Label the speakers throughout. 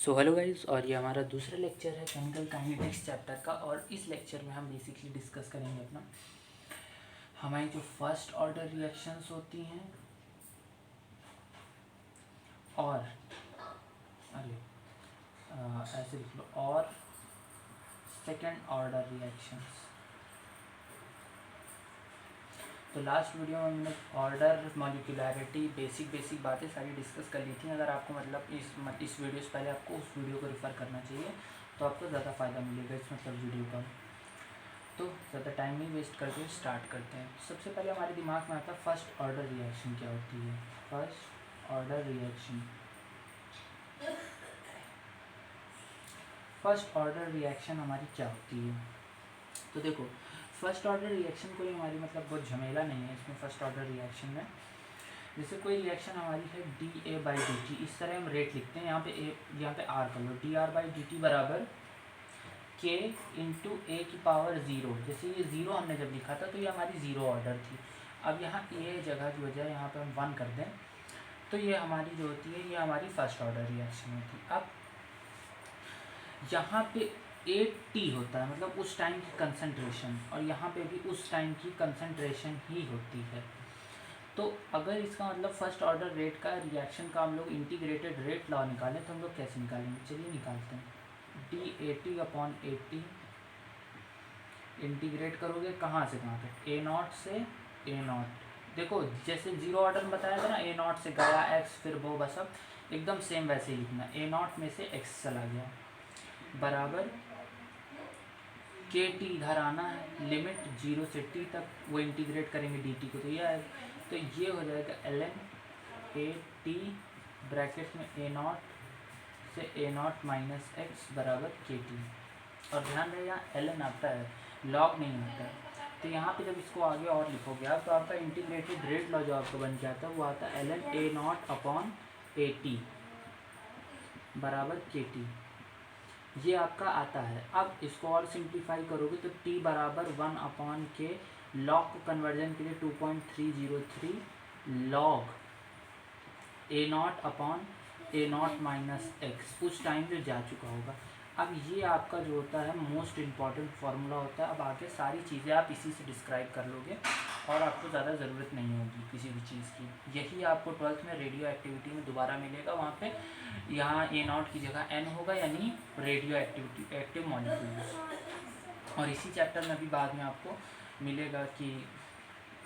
Speaker 1: So hello guys, और ये हमारा दूसरा लेक्चर है केमिकल काइनेटिक्स चैप्टर का। और इस लेक्चर में हम बेसिकली डिस्कस करेंगे अपना हमारी जो फर्स्ट ऑर्डर रिएक्शंस होती हैं और ऐसे लिख लो, और सेकेंड ऑर्डर रिएक्शंस। तो लास्ट वीडियो में हमने ऑर्डर, मॉलिक्यूलैरिटी, बेसिक बातें सारी डिस्कस कर ली थी। अगर आपको मतलब इस वीडियो से पहले आपको उस वीडियो को रेफ़र करना चाहिए तो आपको ज़्यादा फ़ायदा मिलेगा इस वीडियो का। तो ज़्यादा टाइम नहीं वेस्ट करके स्टार्ट करते हैं। सबसे पहले हमारे दिमाग में आता है फर्स्ट ऑर्डर रिएक्शन क्या होती है। First order reaction, first order reaction हमारी क्या होती है। तो देखो, फर्स्ट ऑर्डर रिएक्शन कोई हमारी मतलब बहुत झमेला नहीं है इसमें। फर्स्ट ऑर्डर रिएक्शन में जैसे कोई रिएक्शन हमारी है dA/dt, इस तरह हम रेट लिखते हैं। यहाँ पे आर कर लो, dR/dt बराबर K इंटू ए की पावर 0। जैसे ये 0 हमने जब लिखा था तो ये हमारी 0 ऑर्डर थी। अब यहाँ ए जगह की बजाय यहाँ पे हम 1 कर दें तो ये हमारी जो होती है ये हमारी फर्स्ट ऑर्डर रिएक्शन होती है। अब यहाँ पे AT होता है, मतलब उस टाइम की कंसंट्रेशन, और यहाँ पे भी उस टाइम की कंसंट्रेशन ही होती है। तो अगर इसका मतलब फर्स्ट ऑर्डर रेट का रिएक्शन का हम लोग इंटीग्रेटेड रेट लॉ निकालें तो हम लोग कैसे निकालेंगे, चलिए निकालते हैं। dAT/AT इंटीग्रेट करोगे कहाँ से कहाँ तक, A0 से A0। देखो जैसे 0 ऑर्डर में बताया था ना, A0 से गया x, फिर वो बस अब एकदम सेम वैसे ही लिखना। A0 में से x चला गया बराबर KT इधर आना है, लिमिट 0 से t तक, वो इंटीग्रेट करेंगे dt को तो ये आएगा। तो ये हो जाएगा ln AT ब्रैकेट में A0 से A0 माइनस x बराबर KT। और ध्यान रहे यहाँ ln आता है, लॉग नहीं आता है। तो यहाँ पे जब इसको आगे और लिखोगे आप तो आपका इंटीग्रेटेड रेट लॉ जो आपको बन के आता है वो आता है ln A0/AT बराबर KT, ये आपका आता है। अब इसको और सिंप्लीफाई करोगे तो t बराबर 1/k, लॉग को कन्वर्जन के लिए 2.303 लॉग A0/A0 माइनस x, उस टाइम जो जा चुका होगा। अब ये आपका जो होता है मोस्ट इम्पॉर्टेंट फार्मूला होता है। अब आगे सारी चीज़ें आप इसी से डिस्क्राइब कर लोगे और आपको ज़्यादा ज़रूरत नहीं होगी किसी भी चीज़ की। यही आपको 12th में रेडियो एक्टिविटी में दोबारा मिलेगा। वहाँ पे यहाँ A0 की जगह N होगा, यानी रेडियो एक्टिव मॉलिक्यूल्स। और इसी चैप्टर में अभी बाद में आपको मिलेगा कि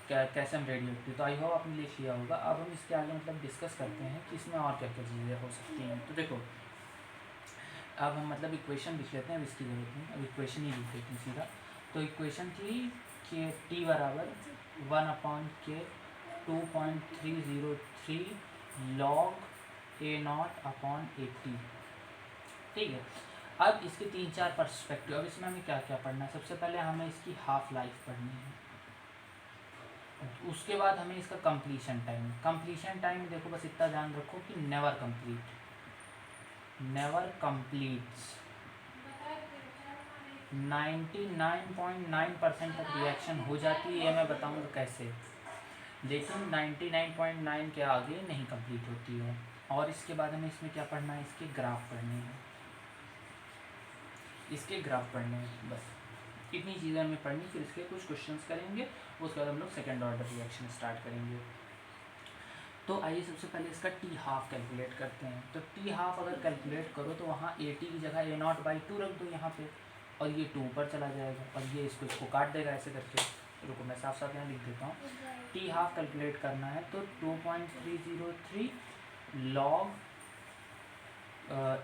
Speaker 1: कैसे हम रेडियो एक्टिव, तो आई होप आपने लिख लिया होगा। अब हम इसके आगे मतलब डिस्कस करते हैं कि इसमें और क्या क्या चीज़ें हो सकती हैं। तो देखो, अब हम मतलब इक्वेशन लिख लेते हैं, अब इसकी ज़रूरत नहीं, अब इक्वेशन ही लिख लेते हैं सीधा। तो इक्वेशन थी कि t बराबर 1/k 2.303 लॉग A0/AT, ठीक है। अब इसके 3-4 पर्सपेक्टिव। अब इसमें हमें क्या क्या पढ़ना है, सबसे पहले हमें इसकी हाफ लाइफ पढ़नी है, उसके बाद हमें इसका कंप्लीशन टाइम। कंप्लीशन टाइम देखो बस इतना ध्यान रखो कि नेवर कंप्लीट, नेवर कंप्लीट्स। 99.9% तक रिएक्शन हो जाती है, ये मैं बताऊंगा कैसे, लेकिन 99.9 के आगे नहीं कंप्लीट होती है। और इसके बाद हमें इसमें क्या पढ़ना है, इसके ग्राफ पढ़ने हैं, इसके ग्राफ पढ़ने हैं, बस इतनी चीज़ें हमें पढ़नी। फिर इसके कुछ क्वेश्चंस करेंगे, उसके बाद हम लोग सेकेंड ऑर्डर रिएक्शन स्टार्ट करेंगे। तो आइए सबसे पहले इसका टी हाफ कैलकुलेट करते हैं। तो टी हाफ अगर कैलकुलेट करो तो वहाँ AT की जगह A0/2 रख दो यहाँ पे, और ये 2 ऊपर चला जाएगा और ये इसको काट देगा ऐसे करके। रुको मैं साफ साफ यहाँ लिख देता हूँ। टी हाफ कैलकुलेट करना है तो 2.303 लॉग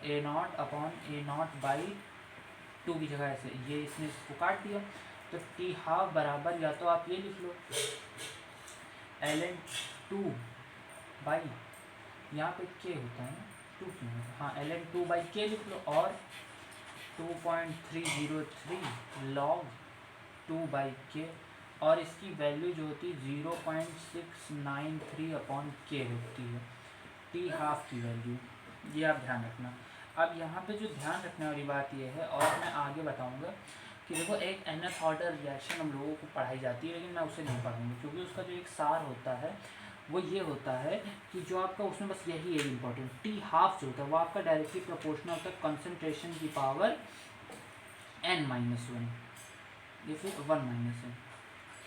Speaker 1: A0/A0/2 की जगह ऐसे, ये इसने इसको काट दिया। तो टी हाफ बराबर, या तो आप ये लिख लो ln 2 बाई, यहाँ पे k होता है ना, 2 क्यों है, हाँ ln 2/k लिख लो, और 2.303 लॉग 2/k, और इसकी वैल्यू जो होती है 0.693/k होती है, टी हाफ की वैल्यू, ये आप ध्यान रखना। अब यहाँ पे जो ध्यान रखने वाली बात ये है, और मैं आगे बताऊँगा कि देखो एक nth ऑर्डर रिएक्शन हम लोगों को पढ़ाई जाती है, लेकिन मैं उसे नहीं पढ़ूँगी क्योंकि उसका जो एक सार होता है वो ये होता है कि जो आपका उसमें बस यही है इम्पोर्टेंट, टी हाफ जो होता है वो आपका डायरेक्टली प्रोपोर्शनल होता है कंसंट्रेशन की पावर n-1 या फिर 1-n,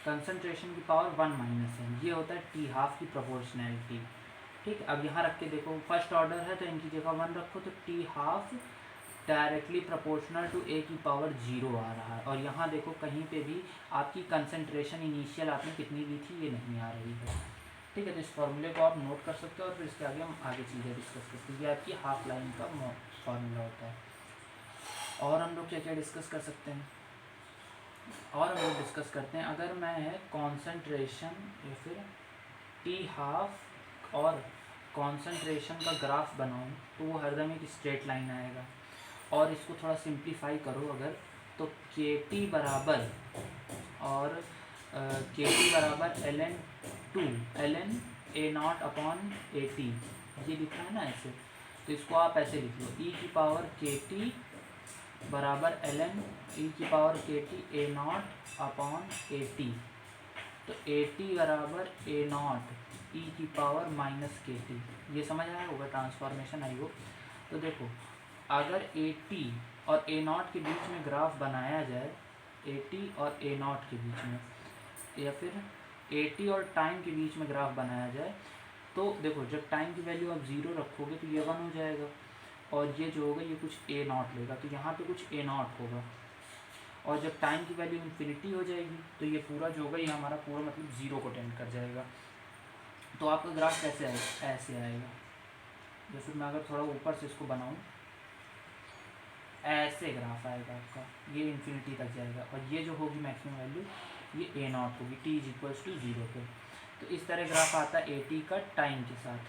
Speaker 1: कंसंट्रेशन की पावर 1-n, ये होता है टी हाफ की प्रोपोर्शनैलिटी। ठीक, अब यहाँ रख के देखो फर्स्ट ऑर्डर है तो इनकी जगह 1 रखो तो T half directly proportional to A की पावर 0 आ रहा है। और यहाँ देखो कहीं पे भी आपकी कंसंट्रेशन इनिशियल आपने कितनी ली थी ये नहीं आ रही है। ठीक है, तो इस फॉर्मूले को आप नोट कर सकते हो और फिर इसके आगे हम आगे चीज़ें डिस्कस करते हैं। ये आपकी हाफ लाइन का फॉर्मूला होता है। और हम लोग क्या क्या डिस्कस कर सकते हैं, और हम लोग डिस्कस करते हैं अगर मैं कॉन्सेंट्रेशन या फिर टी हाफ और कॉन्सेंट्रेशन का ग्राफ बनाऊं तो वो हरदम एक स्ट्रेट लाइन आएगा। और इसको थोड़ा सिंप्लीफाई करो अगर, तो के टी बराबर और के टी बराबर ln A not upon A T, ये लिखा है ना ऐसे, तो इसको आप ऐसे लिख लो ई की पावर के टी बराबर ln ई की पावर के T A not upon A T. तो ए टी बराबर ए नॉट ई की पावर माइनस के टी, ये समझ आया होगा ट्रांसफॉर्मेशन आई हो। तो देखो अगर ए टी और ए नॉट के बीच में ग्राफ बनाया जाए, ए टी और ए नॉट के बीच में, या फिर ए टी और टाइम के बीच में ग्राफ बनाया जाए, तो देखो जब टाइम की वैल्यू आप 0 रखोगे तो ये 1 हो जाएगा और ये जो होगा ये कुछ ए नॉट लेगा, तो यहाँ पे कुछ ए नॉट होगा। और जब टाइम की वैल्यू इन्फिनिटी हो जाएगी तो ये पूरा जो होगा ये हमारा पूरा मतलब 0 को टेंड कर जाएगा। तो आपका ग्राफ कैसे आएगा, ऐसे आएगा। जैसे मैं अगर थोड़ा ऊपर से इसको बनाऊँ, ऐसे ग्राफ आएगा आपका, ये इन्फिनिटी तक जाएगा और ये जो होगी मैक्सिमम वैल्यू ये ए नॉट होगी t इज इक्वल्स टू 0 पे। तो इस तरह ग्राफ आता है ए टी का टाइम के साथ।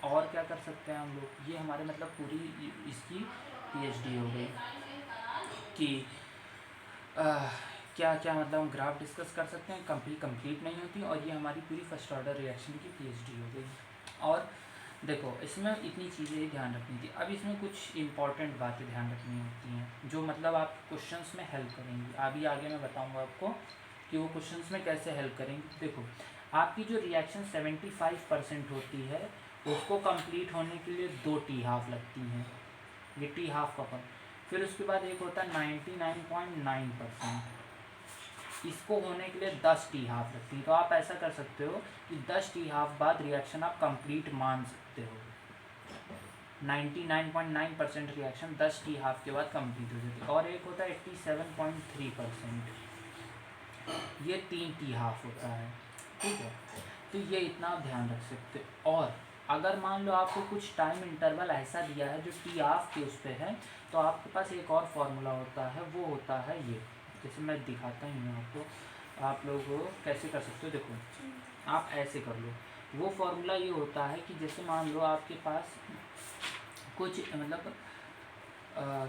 Speaker 1: और क्या कर सकते हैं हम लोग, ये हमारे मतलब पूरी इसकी पीएचडी हो गई कि क्या क्या मतलब हम ग्राफ डिस्कस कर सकते हैं, कंप्लीट नहीं होती, और ये हमारी पूरी फर्स्ट ऑर्डर रिएक्शन की पीएचडी हो गई। और देखो इसमें इतनी चीज़ें ही ध्यान रखनी थी। अब इसमें कुछ इंपॉर्टेंट बातें ध्यान रखनी होती हैं जो मतलब आप क्वेश्चंस में हेल्प करेंगी। अभी आगे मैं बताऊंगा आपको कि वो क्वेश्चंस में कैसे हेल्प करेंगी। देखो आपकी जो रिएक्शन 75% होती है उसको कंप्लीट होने के लिए 2 टी हाफ लगती हैं, ये टी हाफ का फिर उसके बाद एक होता है 99.9%, इसको होने के लिए 10 टी हाफ लगती है। तो आप ऐसा कर सकते हो कि 10 टी हाफ बाद रिएक्शन आप कंप्लीट मान सकते हो। 99.9% रिएक्शन 10 टी हाफ के बाद कंप्लीट हो जाती है। और एक होता है 87.3%, ये 3 टी हाफ होता है। ठीक है, तो ये इतना आप ध्यान रख सकते हो। और अगर मान लो आपको कुछ टाइम इंटरवल ऐसा दिया है जो टी हाफ के उस पर है, तो आपके पास एक और फॉर्मूला होता है, वो होता है ये, जैसे मैं दिखाता ही हूँ आपको, आप लोग कैसे कर सकते हो। देखो आप ऐसे कर लो, वो फॉर्मूला ये होता है कि जैसे मान लो आपके पास कुछ मतलब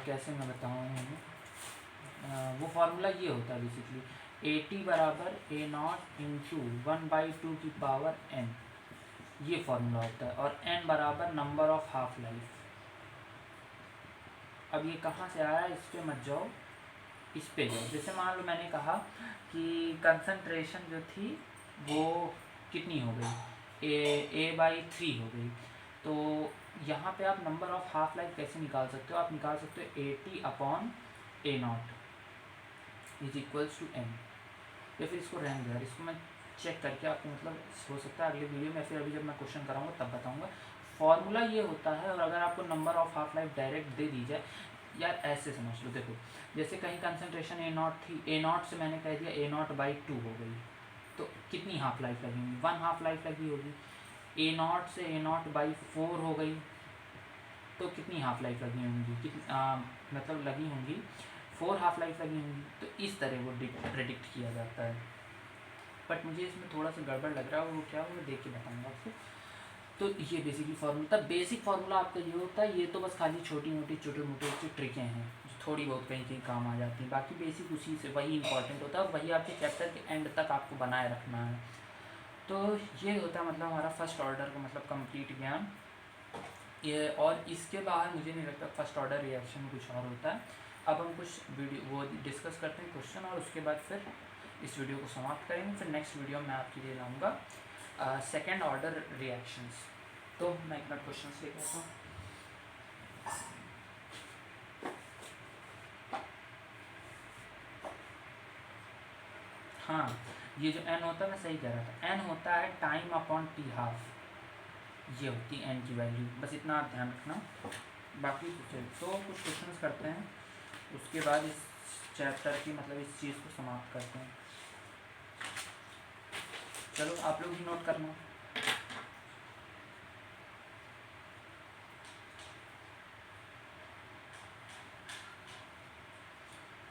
Speaker 1: कैसे मैं बताऊँ, वो फार्मूला ये होता है बेसिकली ए टी बराबर ए नॉट इंटू 1/2 की पावर n, ये फार्मूला होता है। और n बराबर नंबर ऑफ हाफ लाइफ। अब ये कहाँ से आया, इस पर मत जाओ, इस पे जाओ। जैसे मान लो मैंने कहा कि कंसंट्रेशन जो थी वो कितनी हो गई, a/3 हो गई, तो यहाँ पे आप नंबर ऑफ हाफ लाइफ कैसे निकाल सकते हो, आप निकाल सकते हो AT upon A not is equals to n। या फिर इसको रहने दो, इसको मैं चेक करके आपको मतलब हो सकता है अगले वीडियो में, फिर अभी जब मैं क्वेश्चन कराऊंगा तब बताऊंगा। फॉर्मूला ये होता है, और अगर आपको number of half life direct दे दी जाए, यार ऐसे समझ लो, देखो जैसे कहीं कंसंट्रेशन ए नॉट थी, ए नॉट से मैंने कह दिया A0/2 हो गई, तो कितनी हाफ लाइफ लगी होगी, 1 हाफ लाइफ लगी होगी। ए नॉट से A0/4 हो गई तो कितनी हाफ लाइफ लगी होंगी, मतलब लगी होंगी 4 हाफ लाइफ लगी होंगी। तो इस तरह वो प्रेडिक्ट किया जाता है, बट मुझे इसमें थोड़ा सा गड़बड़ लग रहा है, वो क्या वो देख के बताऊँगा आपको। तो ये बेसिकली फार्मूला, तब बेसिक फार्मूला आपका ये होता है। ये तो बस खाली छोटी मोटी छोटे मोटे सी ट्रिकें हैं जो थोड़ी बहुत कहीं कहीं काम आ जाती हैं, बाकी बेसिक उसी से वही इंपॉर्टेंट होता है, वही आपके चैप्टर के एंड तक आपको बनाए रखना है। तो ये होता है मतलब हमारा फर्स्ट ऑर्डर का मतलब कंप्लीट ज्ञान ये। और इसके बाहर मुझे नहीं लगता फर्स्ट ऑर्डर रिएक्शन कुछ और होता है। अब हम कुछ वीडियो वो डिस्कस करते हैं क्वेश्चन, और उसके बाद फिर इस वीडियो को समाप्त करेंगे। फिर नेक्स्ट वीडियो में आपके लिए लाऊँगा सेकेंड ऑर्डर रिएक्शंस। तो मैं एक मिनट क्वेश्चन लेके आता हूँ। हाँ, ये जो n होता है, मैं सही कह रहा था, n होता है टाइम अपॉन टी हाफ, ये होती है n की वैल्यू, बस इतना आप ध्यान रखना। बाकी तो कुछ क्वेश्चंस करते हैं, उसके बाद इस चैप्टर की मतलब इस चीज़ को समाप्त करते हैं। चलो आप लोग भी नोट करना।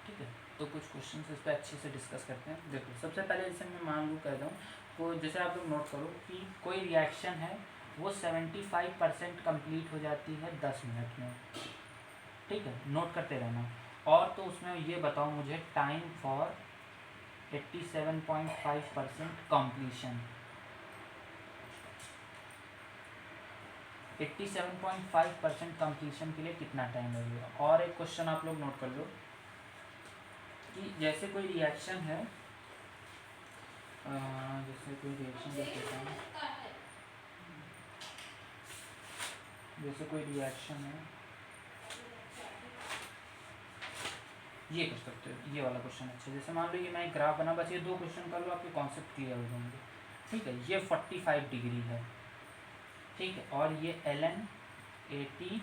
Speaker 1: ठीक है, तो कुछ क्वेश्चन इस पर अच्छे से डिस्कस करते हैं। देखो सबसे पहले जैसे मैं मान लूँ कहता हूँ, तो जैसे आप लोग नोट करो कि कोई रिएक्शन है वो 75% कंप्लीट हो जाती है 10 मिनट में। ठीक है, नोट करते रहना। और तो उसमें ये बताओ मुझे टाइम फॉर 87.5% कंप्लीशन। 87.5% कंप्लीशन के लिए कितना टाइम लगेगा। और एक क्वेश्चन आप लोग नोट कर लो कि जैसे कोई रिएक्शन है, जैसे कोई रिएक्शन देख लेता हूँ, जैसे कोई रिएक्शन है, ये कर सकते हो, ये वाला क्वेश्चन अच्छा। जैसे मान लो ये मैं एक ग्राफ बना, बस ये दो क्वेश्चन कर लो, आपके कॉन्सेप्ट क्लियर हो जाएंगे। ठीक है, ये 45 डिग्री है। ठीक है, और ये ln AT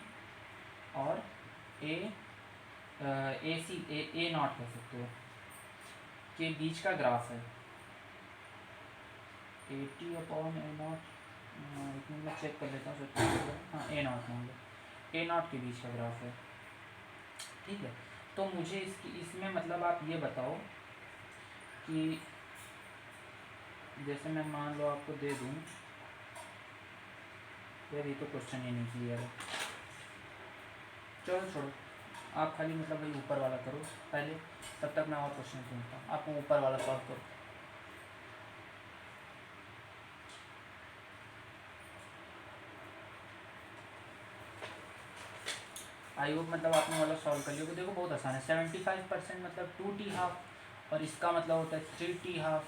Speaker 1: और AC A नॉट कह सकते हो के बीच का ग्राफ है। AT अपॉन A नॉट, मैं चेक कर लेता हूँ, हाँ A नॉट मान लो, A नॉट के बीच का ग्राफ है। ठीक है, तो मुझे इसमें मतलब आप ये बताओ कि जैसे मैं मान लो आपको दे दूँ, यार ये तो क्वेश्चन ही नहीं क्लियर है, चलो छोड़ो, आप खाली मतलब भाई ऊपर वाला करो पहले, तब तक मैं और क्वेश्चन पूछता हूँ। आप ऊपर वाला सॉल्व करो। आई होप मतलब आपने वाला सॉल्व कर लिया। तो देखो बहुत आसान है, 75% मतलब 2t हाफ, और इसका मतलब होता है 3t हाफ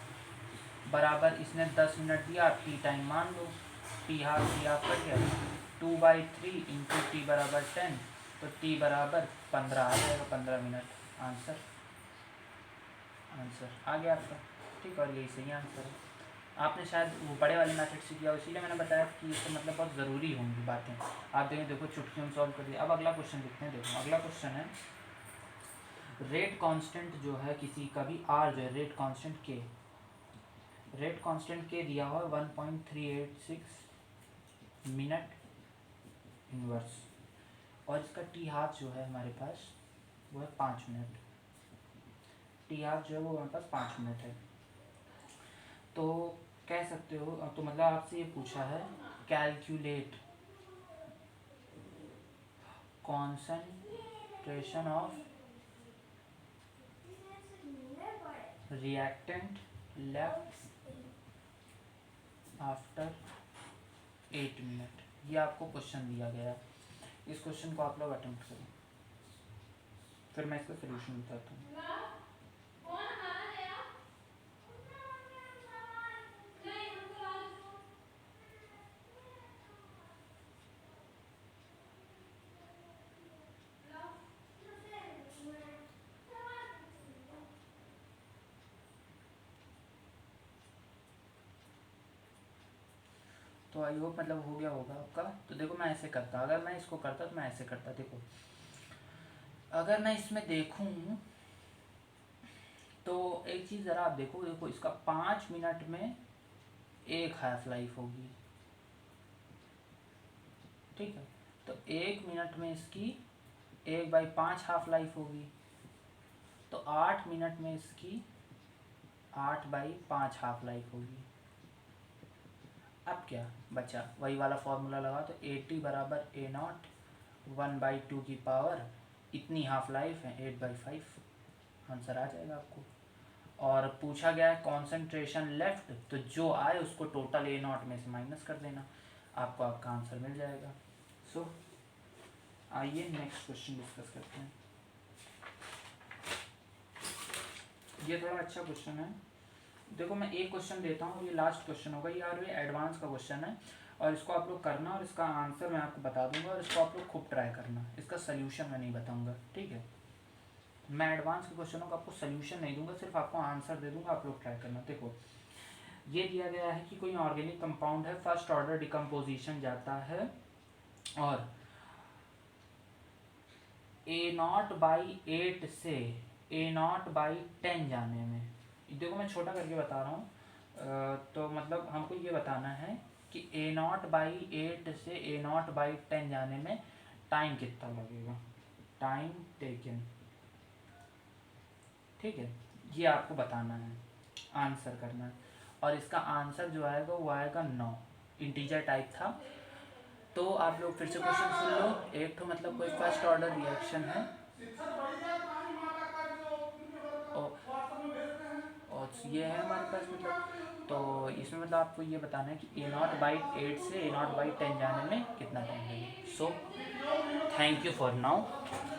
Speaker 1: बराबर, इसने 10 मिनट दिया, आप टी टाइम मान लो, टी हाफ कट गया, 2/3 इंटू टी बराबर 10, तो टी बराबर 15 आ जाएगा, 15 मिनट। आंसर आ गया आपका। ठीक, और यही सही आंसर है। आपने शायद वो बड़े वाले मैथड से किया, इसीलिए मैंने बताया कि ये तो मतलब बहुत ज़रूरी होंगी बातें। आप देखो चुटकियों में सॉल्व कर दिया। अब अगला क्वेश्चन देखते हैं। देखो अगला क्वेश्चन है, रेट कांस्टेंट जो है किसी का भी, आर जो है रेट कांस्टेंट के, रेट कांस्टेंट के दिया हुआ 1.386 मिनट इनवर्स, और इसका टी हाफ जो है हमारे पास वो है 5 मिनट। टी हाफ जो है वो हमारे पास 5 मिनट है। तो कह सकते हो, तो मतलब आपसे ये पूछा है calculate concentration of reactant left after 8 minute. ये आपको क्वेश्चन दिया गया, इस क्वेश्चन को आप लोग अटेम्प्ट करें, फिर मैं इसका सोल्यूशन बताता हूँ। तो आई होप मतलब हो गया होगा आपका। तो देखो मैं ऐसे करता, अगर मैं इसको करता तो मैं ऐसे करता। देखो अगर मैं इसमें देखूं तो एक चीज़ ज़रा आप देखो, देखो इसका 5 मिनट में एक हाफ लाइफ होगी। ठीक है, तो 1 मिनट में इसकी 1/5 हाफ लाइफ होगी, तो 8 मिनट में इसकी 8/5 हाफ लाइफ होगी। अब क्या बचा, वही वाला फॉर्मूला लगा, तो AT बराबर A नॉट 1/2 की पावर इतनी हाफ लाइफ है 8/5, आंसर आ जाएगा आपको। और पूछा गया है कॉन्सेंट्रेशन लेफ्ट, तो जो आए उसको टोटल A नॉट में से माइनस कर देना, आपको आपका आंसर मिल जाएगा। सो आइए नेक्स्ट क्वेश्चन डिस्कस करते हैं। ये थोड़ा अच्छा क्वेश्चन है, देखो मैं एक क्वेश्चन देता हूँ, ये लास्ट क्वेश्चन होगा, ये एडवांस का क्वेश्चन है और इसको आप लोग करना और इसका आंसर मैं आपको बता दूंगा और इसको आप लोग खूब ट्राई करना, इसका सोल्यूशन मैं नहीं बताऊंगा, ठीक है। मैं एडवांस के क्वेश्चनों का आपको सोल्यूशन नहीं दूंगा, सिर्फ आपको आंसर दे दूंगा, आप लोग ट्राई करना। देखो ये दिया गया है कि कोई ऑर्गेनिक कंपाउंड है, फर्स्ट ऑर्डर डिकम्पोजिशन जाता है और A0/8 से A0/10 जाने में, देखो मैं छोटा करके बता रहा हूँ, तो मतलब हमको ये बताना है कि A0/8 से A0/10 जाने में टाइम कितना लगेगा, टाइम टेकन, ठीक है, ये आपको बताना है, आंसर करना है। और इसका आंसर जो आएगा वो आएगा 9, इंटीजर टाइप था। तो आप लोग फिर से क्वेश्चन सुन लो, एक तो मतलब कोई फर्स्ट ऑर्डर रिएक्शन है और ये है हमारे पास मतलब, तो इसमें मतलब आपको ये बताना है कि A0/8 से A0/10 जाने में कितना टाइम लगेगा। So thank you for now,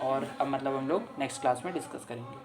Speaker 1: और अब मतलब हम लोग नेक्स्ट क्लास में डिस्कस करेंगे।